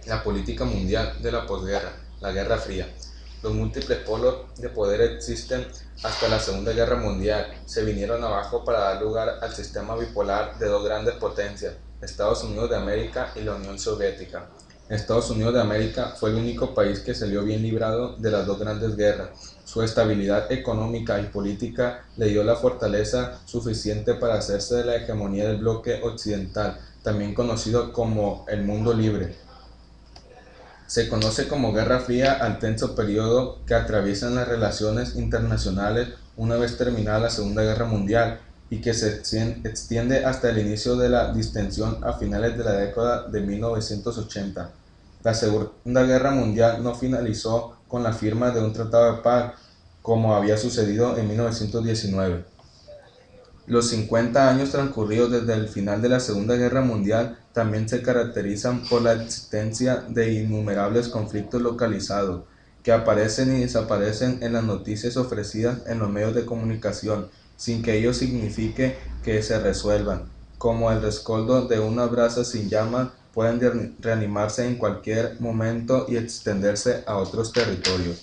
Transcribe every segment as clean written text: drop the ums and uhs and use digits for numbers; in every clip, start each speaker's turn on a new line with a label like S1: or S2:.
S1: La política mundial de la posguerra, la Guerra Fría. Los múltiples polos de poder existen hasta la Segunda Guerra Mundial se vinieron abajo para dar lugar al sistema bipolar de dos grandes potencias, Estados Unidos de América y la Unión Soviética. Estados Unidos de América fue el único país que salió bien librado de las dos grandes guerras. Su estabilidad económica y política le dio la fortaleza suficiente para hacerse de la hegemonía del bloque occidental, también conocido como el mundo libre. Se conoce como Guerra Fría al tenso periodo que atraviesan las relaciones internacionales una vez terminada la Segunda Guerra Mundial y que se extiende hasta el inicio de la distensión a finales de la década de 1980. La Segunda Guerra Mundial no finalizó con la firma de un tratado de paz, como había sucedido en 1919. Los 50 años transcurridos desde el final de la Segunda Guerra Mundial también se caracterizan por la existencia de innumerables conflictos localizados, que aparecen y desaparecen en las noticias ofrecidas en los medios de comunicación, sin que ello signifique que se resuelvan, como el rescoldo de una brasa sin llamas, pueden reanimarse en cualquier momento y extenderse a otros territorios.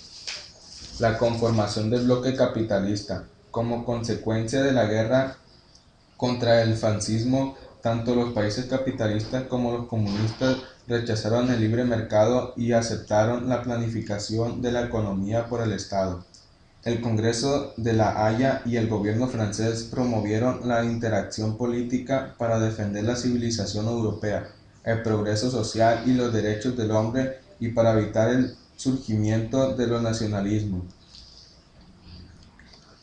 S1: La conformación del bloque capitalista. Como consecuencia de la guerra contra el fascismo, tanto los países capitalistas como los comunistas rechazaron el libre mercado y aceptaron la planificación de la economía por el Estado. El Congreso de La Haya y el gobierno francés promovieron la interacción política para defender la civilización europea, el progreso social y los derechos del hombre y para evitar el surgimiento de los nacionalismos.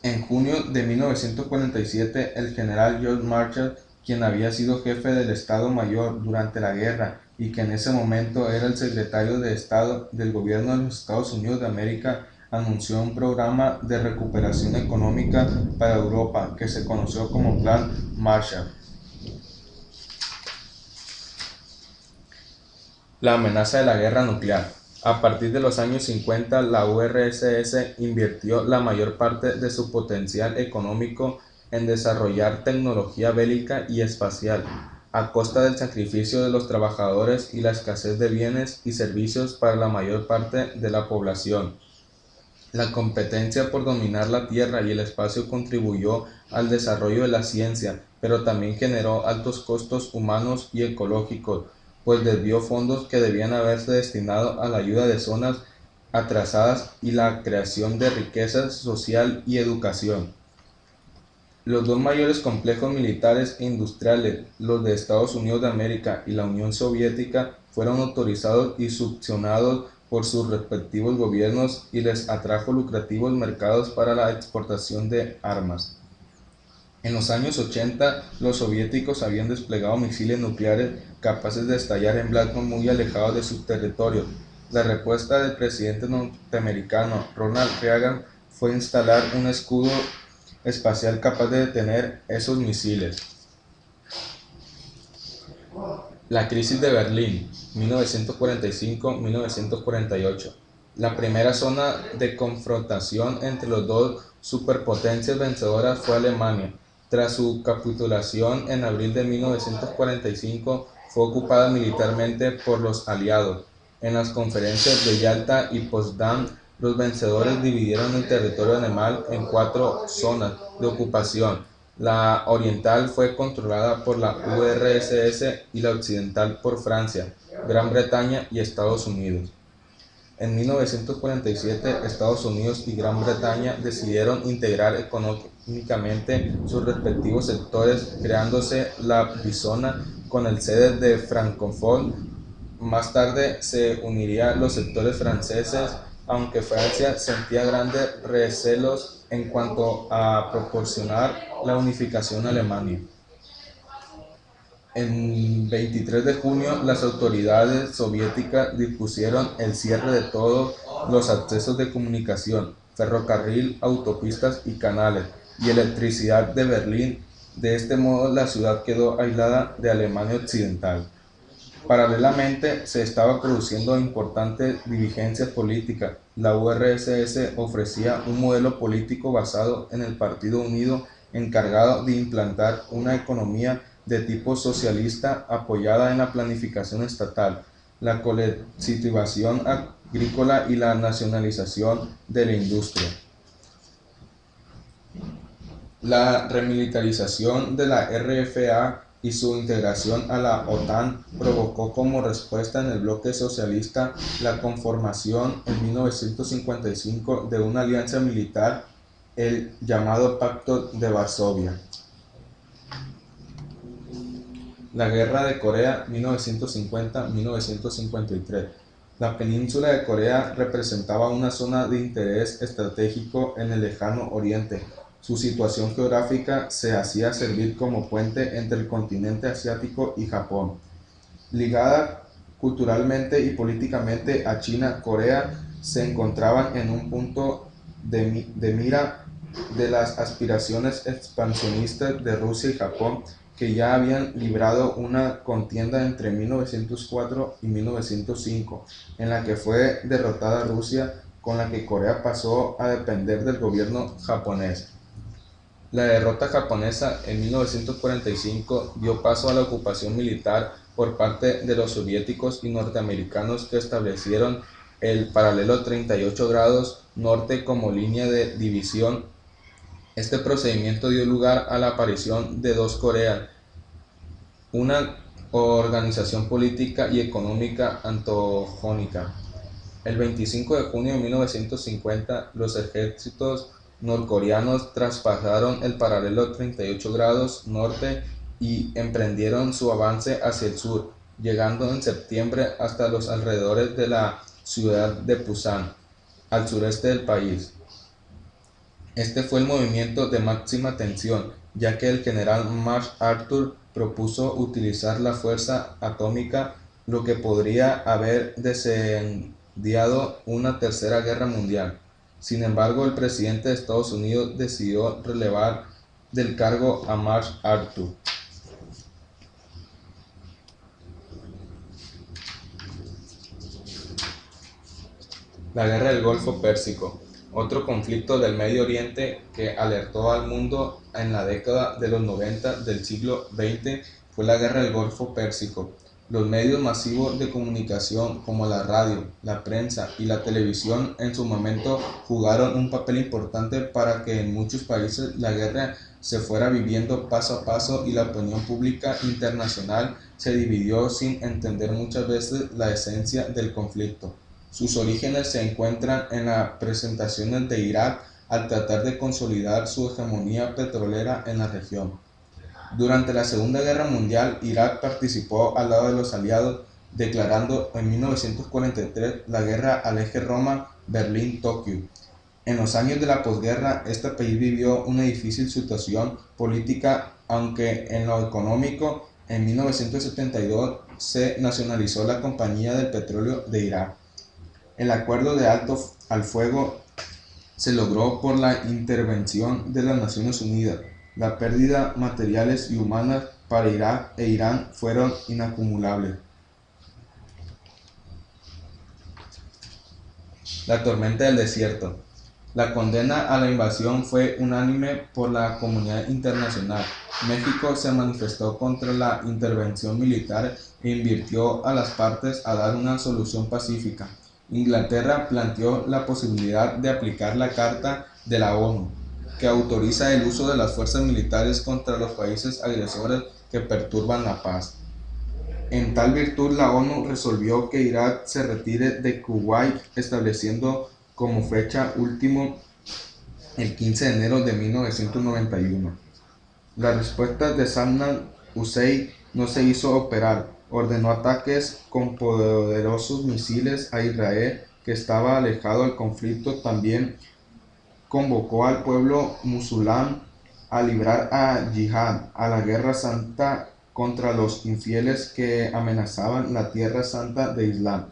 S1: En junio de 1947, el general George Marshall, quien había sido jefe del Estado Mayor durante la guerra y que en ese momento era el secretario de Estado del gobierno de los Estados Unidos de América, anunció un programa de recuperación económica para Europa que se conoció como Plan Marshall. La amenaza de la guerra nuclear. A partir de los años 50, la URSS invirtió la mayor parte de su potencial económico en desarrollar tecnología bélica y espacial, a costa del sacrificio de los trabajadores y la escasez de bienes y servicios para la mayor parte de la población. La competencia por dominar la Tierra y el espacio contribuyó al desarrollo de la ciencia, pero también generó altos costos humanos y ecológicos, pues desvió fondos que debían haberse destinado a la ayuda de zonas atrasadas y la creación de riqueza social y educación. Los dos mayores complejos militares e industriales, los de Estados Unidos de América y la Unión Soviética, fueron autorizados y succionados por sus respectivos gobiernos y les atrajo lucrativos mercados para la exportación de armas. En los años 80, los soviéticos habían desplegado misiles nucleares capaces de estallar en blancos muy alejados de sus territorios. La respuesta del presidente norteamericano Ronald Reagan fue instalar un escudo espacial capaz de detener esos misiles. La crisis de Berlín, 1945-1948. La primera zona de confrontación entre las dos superpotencias vencedoras fue Alemania. Tras su capitulación en abril de 1945, fue ocupada militarmente por los aliados. En las conferencias de Yalta y Potsdam, los vencedores dividieron el territorio alemán en 4 zonas de ocupación. La oriental fue controlada por la URSS y la occidental por Francia, Gran Bretaña y Estados Unidos. En 1947, Estados Unidos y Gran Bretaña decidieron integrar económicamente sus respectivos sectores, creándose la bizona con el sede de Francfort. Más tarde se unirían los sectores franceses, aunque Francia sentía grandes recelos en cuanto a proporcionar la unificación a Alemania. El 23 de junio, las autoridades soviéticas dispusieron el cierre de todos los accesos de comunicación, ferrocarril, autopistas y canales, y electricidad de Berlín. De este modo, la ciudad quedó aislada de Alemania Occidental. Paralelamente, se estaba produciendo importantes diligencias políticas. La URSS ofrecía un modelo político basado en el Partido Unido, encargado de implantar una economía de tipo socialista apoyada en la planificación estatal. la colectivización agrícola y la nacionalización de la industria. La remilitarización de la RFA y su integración a la OTAN provocó como respuesta en el bloque socialista la conformación en 1955 de una alianza militar, el llamado Pacto de Varsovia. La Guerra de Corea 1950-1953. La península de Corea representaba una zona de interés estratégico en el lejano oriente. Su situación geográfica se hacía servir como puente entre el continente asiático y Japón. Ligada culturalmente y políticamente a China, Corea se encontraba en un punto de mira de las aspiraciones expansionistas de Rusia y Japón, que ya habían librado una contienda entre 1904 y 1905, en la que fue derrotada Rusia, con la que Corea pasó a depender del gobierno japonés. La derrota japonesa en 1945 dio paso a la ocupación militar por parte de los soviéticos y norteamericanos, que establecieron el paralelo 38 grados norte como línea de división. Este procedimiento dio lugar a la aparición de dos Coreas, una organización política y económica antagónica. El 25 de junio de 1950, los ejércitos norcoreanos traspasaron el paralelo 38 grados norte y emprendieron su avance hacia el sur, llegando en septiembre hasta los alrededores de la ciudad de Pusan, al sureste del país. Este fue el movimiento de máxima tensión, ya que el general MacArthur propuso utilizar la fuerza atómica, lo que podría haber desencadenado una tercera guerra mundial. Sin embargo, el presidente de Estados Unidos decidió relevar del cargo a MacArthur. La Guerra del Golfo Pérsico, otro conflicto del Medio Oriente que alertó al mundo en la década de los 90 del siglo XX, fue la Guerra del Golfo Pérsico. Los medios masivos de comunicación como la radio, la prensa y la televisión en su momento jugaron un papel importante para que en muchos países la guerra se fuera viviendo paso a paso, y la opinión pública internacional se dividió sin entender muchas veces la esencia del conflicto. Sus orígenes se encuentran en las presentaciones de Irak al tratar de consolidar su hegemonía petrolera en la región. Durante la Segunda Guerra Mundial, Irak participó al lado de los aliados, declarando en 1943 la guerra al eje Roma-Berlín-Tokio. En los años de la posguerra, este país vivió una difícil situación política, aunque en lo económico, en 1972 se nacionalizó la Compañía del Petróleo de Irak. El acuerdo de alto al fuego se logró por la intervención de las Naciones Unidas. La pérdida materiales y humanas para Irak e Irán fueron inacumulables. La tormenta del desierto. La condena a la invasión fue unánime por la comunidad internacional. México se manifestó contra la intervención militar e invirtió a las partes a dar una solución pacífica. Inglaterra planteó la posibilidad de aplicar la Carta de la ONU, que autoriza el uso de las fuerzas militares contra los países agresores que perturban la paz. En tal virtud, la ONU resolvió que Irak se retire de Kuwait, estableciendo como fecha último el 15 de enero de 1991. La respuesta de Saddam Hussein no se hizo operar. Ordenó ataques con poderosos misiles a Israel, que estaba alejado del conflicto. También convocó al pueblo musulmán a librar a yihad, a la guerra santa contra los infieles que amenazaban la tierra santa de Islam.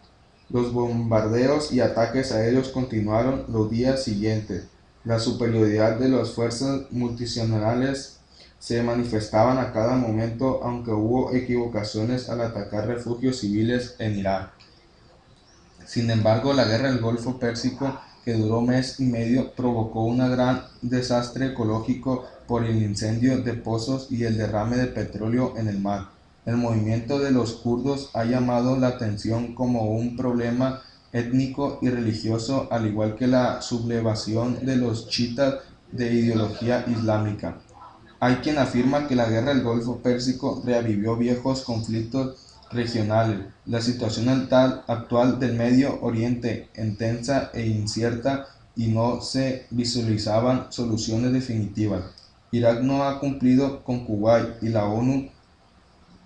S1: Los bombardeos y ataques aéreos continuaron los días siguientes. La superioridad de las fuerzas multinacionales se manifestaban a cada momento, aunque hubo equivocaciones al atacar refugios civiles en Irak. Sin embargo, la Guerra del Golfo Pérsico, que duró mes y medio, provocó un gran desastre ecológico por el incendio de pozos y el derrame de petróleo en el mar. El movimiento de los kurdos ha llamado la atención como un problema étnico y religioso, al igual que la sublevación de los chiitas de ideología islámica. Hay quien afirma que la guerra del Golfo Pérsico reavivió viejos conflictos regionales. La situación actual del Medio Oriente es tensa e incierta y no se visualizaban soluciones definitivas. Irak no ha cumplido con Kuwait y la ONU,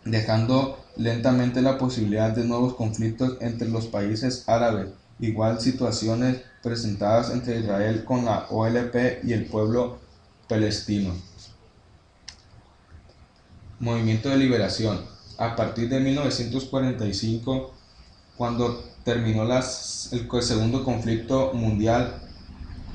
S1: dejando lentamente la posibilidad de nuevos conflictos entre los países árabes. Igual situaciones presentadas entre Israel con la OLP y el pueblo palestino. Movimiento de liberación. A partir de 1945, cuando terminó el segundo conflicto mundial,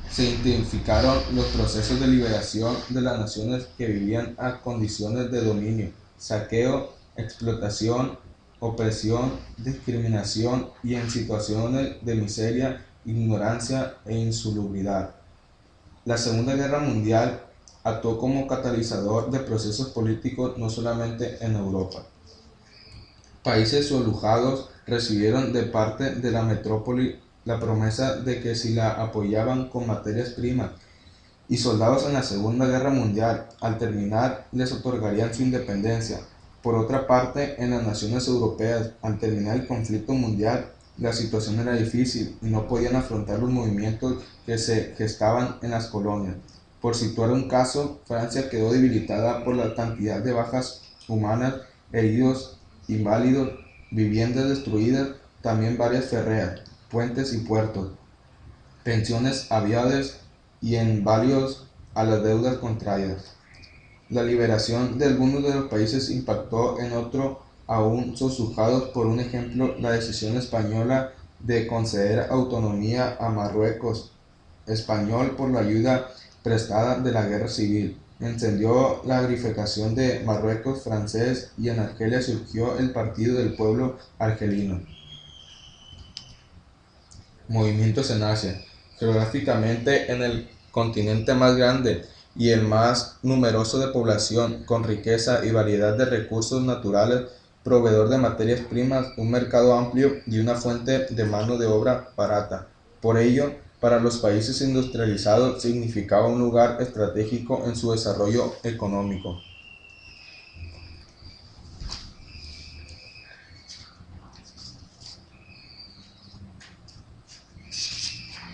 S1: se intensificaron los procesos de liberación de las naciones que vivían a condiciones de dominio, saqueo, explotación, opresión, discriminación y en situaciones de miseria, ignorancia e insalubridad. La Segunda Guerra Mundial actuó como catalizador de procesos políticos no solamente en Europa. Países sublevados recibieron de parte de la metrópoli la promesa de que si la apoyaban con materias primas y soldados en la Segunda Guerra Mundial, al terminar les otorgarían su independencia. Por otra parte, en las naciones europeas, al terminar el conflicto mundial, la situación era difícil y no podían afrontar los movimientos que se gestaban en las colonias. Por situar un caso, Francia quedó debilitada por la cantidad de bajas humanas, heridos, inválidos, viviendas destruidas, también varias ferreas, puentes y puertos, pensiones aviadas y en varios a las deudas contraídas. La liberación de algunos de los países impactó en otros aún sospechados. Por un ejemplo, la decisión española de conceder autonomía a Marruecos español por la ayuda prestada de la guerra civil. Encendió la unificación de Marruecos francés y en Argelia surgió el Partido del Pueblo Argelino. Movimientos en Asia. Geográficamente en el continente más grande y el más numeroso de población, con riqueza y variedad de recursos naturales, proveedor de materias primas, un mercado amplio y una fuente de mano de obra barata. Por ello, para los países industrializados significaba un lugar estratégico en su desarrollo económico.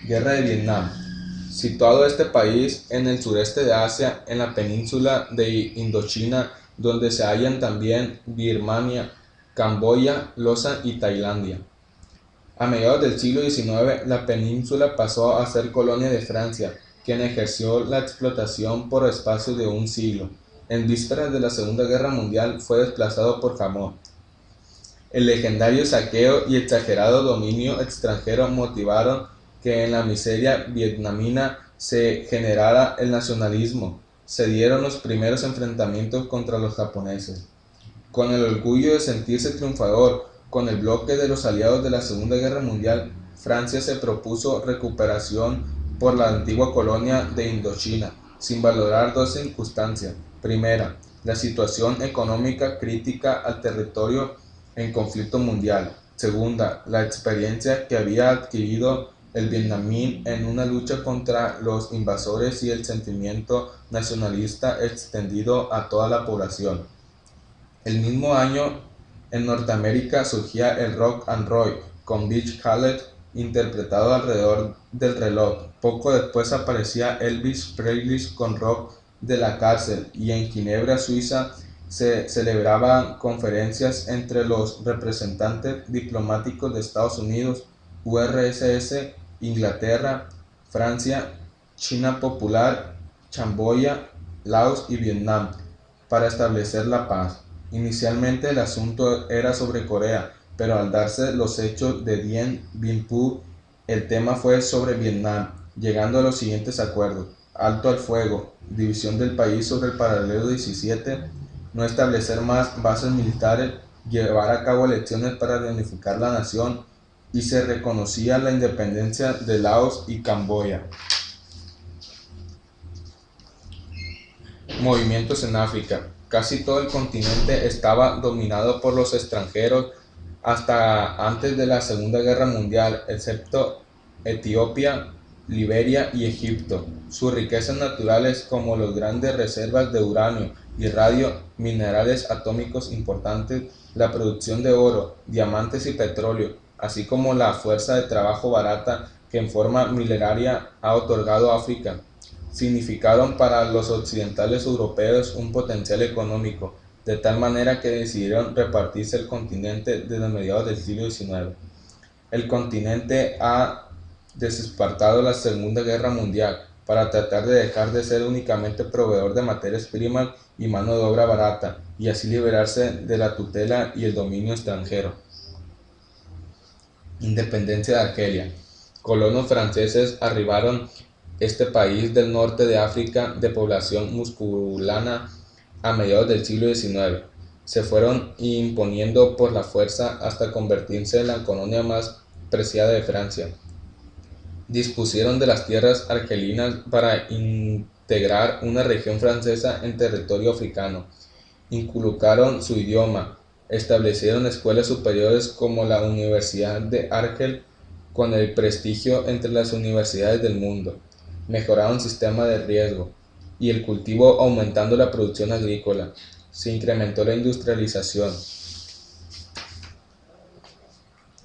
S1: Guerra de Vietnam. Situado este país en el sureste de Asia, en la península de Indochina, donde se hallan también Birmania, Camboya, Lhasa y Tailandia. A mediados del siglo XIX, la península pasó a ser colonia de Francia, quien ejerció la explotación por espacio de un siglo. En vísperas de la Segunda Guerra Mundial fue desplazado por Japón. El legendario saqueo y exagerado dominio extranjero motivaron que en la miseria vietnamita se generara el nacionalismo. Se dieron los primeros enfrentamientos contra los japoneses. Con el orgullo de sentirse triunfador con el bloque de los aliados de la Segunda Guerra Mundial, Francia se propuso recuperación por la antigua colonia de Indochina, sin valorar dos circunstancias. Primera, la situación económica crítica al territorio en conflicto mundial. Segunda, la experiencia que había adquirido el vietnamí en una lucha contra los invasores y el sentimiento nacionalista extendido a toda la población. El mismo año, en Norteamérica surgía el rock and roll, con Butch Cassidy interpretado alrededor del reloj. Poco después aparecía Elvis Presley con Rock de la Cárcel, y en Ginebra, Suiza, se celebraban conferencias entre los representantes diplomáticos de Estados Unidos, URSS, Inglaterra, Francia, China Popular, Camboya, Laos y Vietnam, para establecer la paz. Inicialmente el asunto era sobre Corea, pero al darse los hechos de Dien Bien Phu, el tema fue sobre Vietnam, llegando a los siguientes acuerdos: alto al fuego, división del país sobre el paralelo 17, no establecer más bases militares, llevar a cabo elecciones para reunificar la nación, y se reconocía la independencia de Laos y Camboya. Movimientos en África. Casi todo el continente estaba dominado por los extranjeros hasta antes de la Segunda Guerra Mundial, excepto Etiopía, Liberia y Egipto. Sus riquezas naturales, como las grandes reservas de uranio y radio, minerales atómicos importantes, la producción de oro, diamantes y petróleo, así como la fuerza de trabajo barata que en forma milenaria ha otorgado África, significaron para los occidentales europeos un potencial económico, de tal manera que decidieron repartirse el continente desde mediados del siglo XIX. El continente ha desespertado la Segunda Guerra Mundial para tratar de dejar de ser únicamente proveedor de materias primas y mano de obra barata, y así liberarse de la tutela y el dominio extranjero. Independencia de Argelia. Colonos franceses arribaron este país del norte de África de población musulmana a mediados del siglo XIX. Se fueron imponiendo por la fuerza hasta convertirse en la colonia más preciada de Francia. Dispusieron de las tierras argelinas para integrar una región francesa en territorio africano. Inculcaron su idioma, establecieron escuelas superiores como la Universidad de Argel con el prestigio entre las universidades del mundo. Mejoraron el sistema de riego y el cultivo, aumentando la producción agrícola. Se incrementó la industrialización.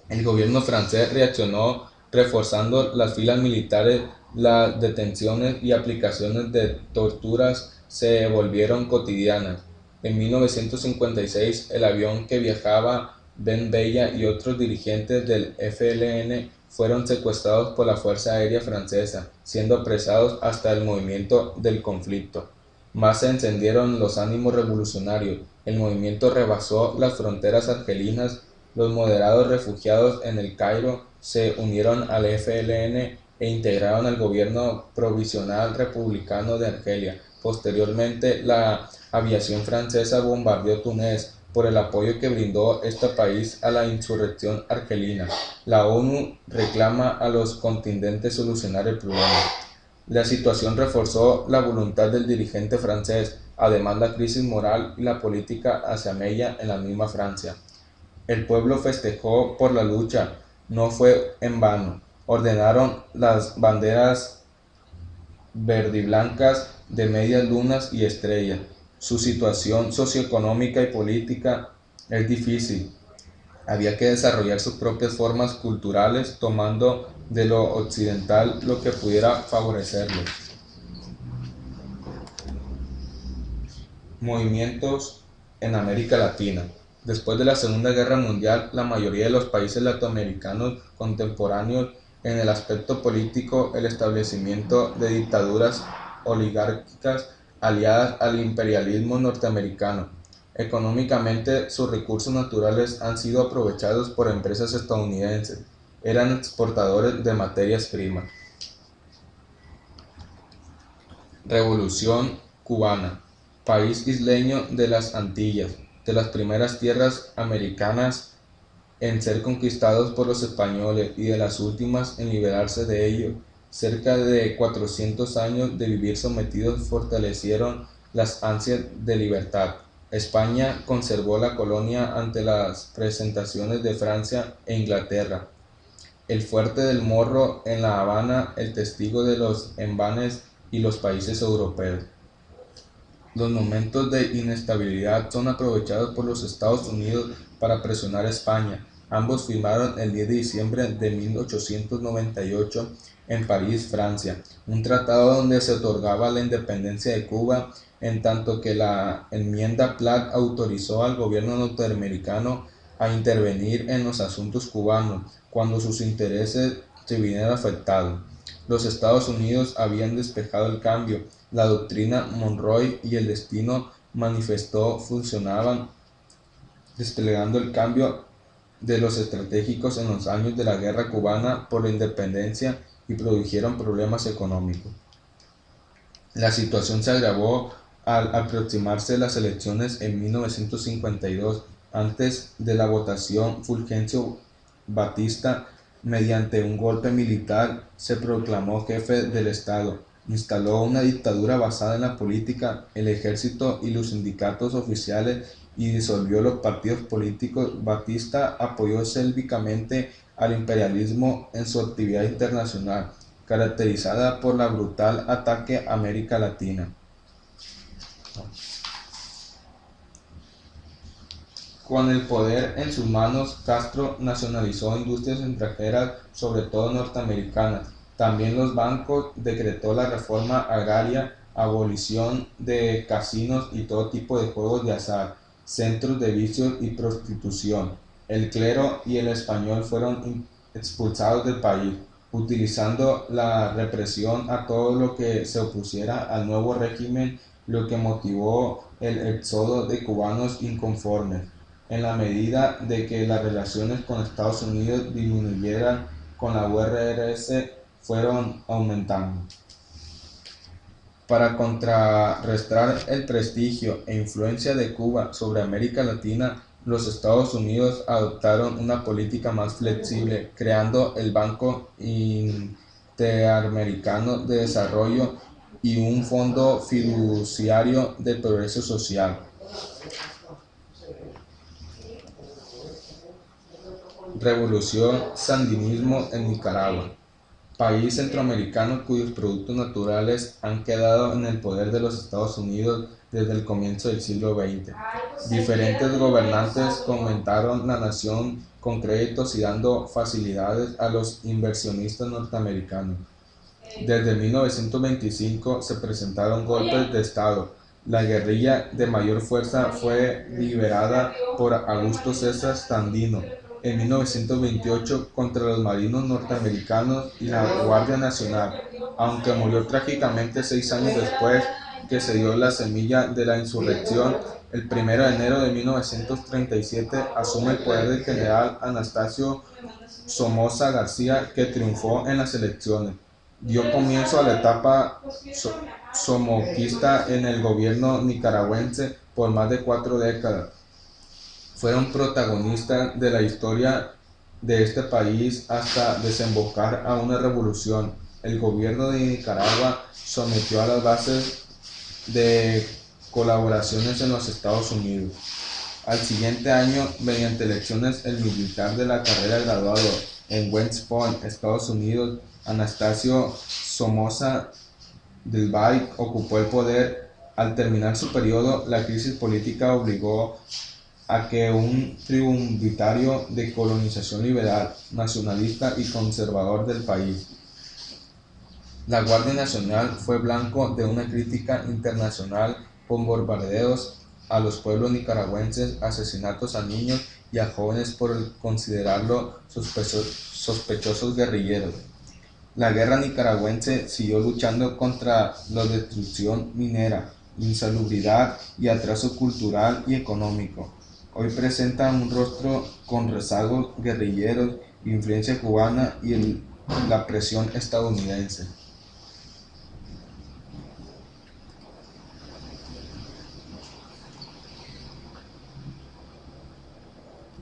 S1: El gobierno francés reaccionó reforzando las filas militares, las detenciones y aplicaciones de torturas se volvieron cotidianas. En 1956, el avión que viajaba Ben Bella y otros dirigentes del FLN fueron secuestrados por la Fuerza Aérea Francesa, siendo apresados hasta el movimiento del conflicto. Más se encendieron los ánimos revolucionarios, el movimiento rebasó las fronteras argelinas, los moderados refugiados en el Cairo se unieron al FLN e integraron al gobierno provisional republicano de Argelia. Posteriormente, la aviación francesa bombardeó Túnez por el apoyo que brindó este país a la insurrección argelina. La ONU reclama a los contingentes solucionar el problema. La situación reforzó la voluntad del dirigente francés, además la crisis moral y la política hacia Mella en la misma Francia. El pueblo festejó por la lucha, no fue en vano. Ordenaron las banderas verdiblancas de medias lunas y estrellas. Su situación socioeconómica y política es difícil. Había que desarrollar sus propias formas culturales, tomando de lo occidental lo que pudiera favorecerlo. Movimientos en América Latina. Después de la Segunda Guerra Mundial, la mayoría de los países latinoamericanos contemporáneos en el aspecto político, el establecimiento de dictaduras oligárquicas aliadas al imperialismo norteamericano. Económicamente, sus recursos naturales han sido aprovechados por empresas estadounidenses. Eran exportadores de materias primas. Revolución cubana. País isleño de las Antillas, de las primeras tierras americanas en ser conquistados por los españoles y de las últimas en liberarse de ellos. Cerca de 400 años de vivir sometidos fortalecieron las ansias de libertad. España conservó la colonia ante las presentaciones de Francia e Inglaterra. El fuerte del Morro en La Habana, el testigo de los embanes y los países europeos. Los momentos de inestabilidad son aprovechados por los Estados Unidos para presionar a España. Ambos firmaron el 10 de diciembre de 1898 en París, Francia, un tratado donde se otorgaba la independencia de Cuba, en tanto que la enmienda Platt autorizó al gobierno norteamericano a intervenir en los asuntos cubanos cuando sus intereses se vieran afectados. Los Estados Unidos habían despejado el cambio. La doctrina Monroe y el destino manifiesto funcionaban, desplegando el cambio de los estratégicos en los años de la guerra cubana por la independencia y produjeron problemas económicos. La situación se agravó al aproximarse las elecciones en 1952. Antes de la votación, Fulgencio Batista, mediante un golpe militar, se proclamó jefe del Estado. Instaló una dictadura basada en la política, el ejército y los sindicatos oficiales y disolvió los partidos políticos. Batista apoyó sélvicamente al imperialismo en su actividad internacional, caracterizada por la brutal ataque a América Latina. Con el poder en sus manos, Castro nacionalizó industrias extranjeras, sobre todo norteamericanas. También los bancos, decretó la reforma agraria, abolición de casinos y todo tipo de juegos de azar, centros de vicios y prostitución. El clero y el español fueron expulsados del país, utilizando la represión a todo lo que se opusiera al nuevo régimen, lo que motivó el éxodo de cubanos inconformes. En la medida de que las relaciones con Estados Unidos disminuyeran con la URSS, fueron aumentando. Para contrarrestar el prestigio e influencia de Cuba sobre América Latina, los Estados Unidos adoptaron una política más flexible, creando el Banco Interamericano de Desarrollo y un Fondo Fiduciario de Progreso Social. Revolución Sandinismo en Nicaragua, país centroamericano cuyos productos naturales han quedado en el poder de los Estados Unidos desde el comienzo del siglo XX. Diferentes gobernantes fomentaron la nación con créditos y dando facilidades a los inversionistas norteamericanos. Desde 1925 se presentaron golpes de Estado. La guerrilla de mayor fuerza fue liderada por Augusto César Sandino en 1928 contra los marinos norteamericanos y la Guardia Nacional, aunque murió trágicamente 6 años después que se dio la semilla de la insurrección. El 1 de enero de 1937 asume el poder del general Anastasio Somoza García, que triunfó en las elecciones. Dio comienzo a la etapa somoquista en el gobierno nicaragüense por más de 4 décadas. Fueron protagonistas de la historia de este país hasta desembocar a una revolución. El gobierno de Nicaragua sometió a las bases de colaboraciones en los Estados Unidos. Al siguiente año, mediante elecciones, el militar de la carrera graduado en West Point, Estados Unidos, Anastasio Somoza Debayle, ocupó el poder. Al terminar su periodo, la crisis política obligó a que un triunvirato de colonización liberal, nacionalista y conservador del país. La Guardia Nacional fue blanco de una crítica internacional con bombardeos a los pueblos nicaragüenses, asesinatos a niños y a jóvenes por considerarlos sospechosos guerrilleros. La guerra nicaragüense siguió luchando contra la destrucción minera, insalubridad y atraso cultural y económico. Hoy presenta un rostro con rezagos guerrilleros, influencia cubana y la presión estadounidense.